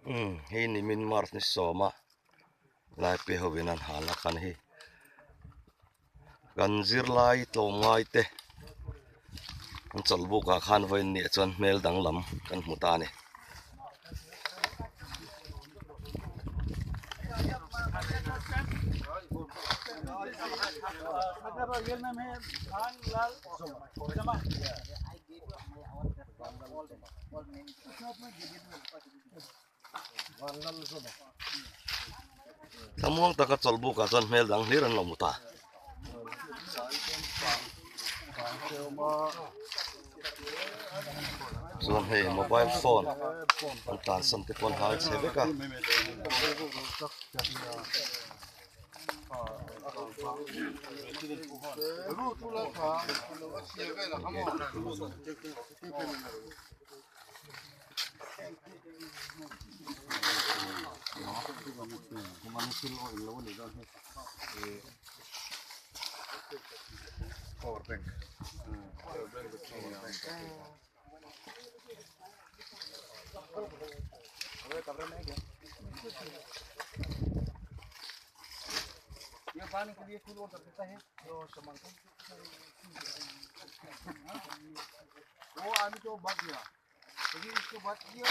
Ini min mars ni soma lai pe hovinan hala kan hi ganzir lai to ngai te an chalbu ka khan voin ni chon mel dang lam kan muta ni samuang taka chalbu ka chon mel dang hlir an lo muta Zon hei mobile phone an tan sam te pon hal cheve ka power bank. ये पानी के लिए कूलर कर देता है जो सामान को वो आदमी तो भाग गया लेकिन इसके बाद ये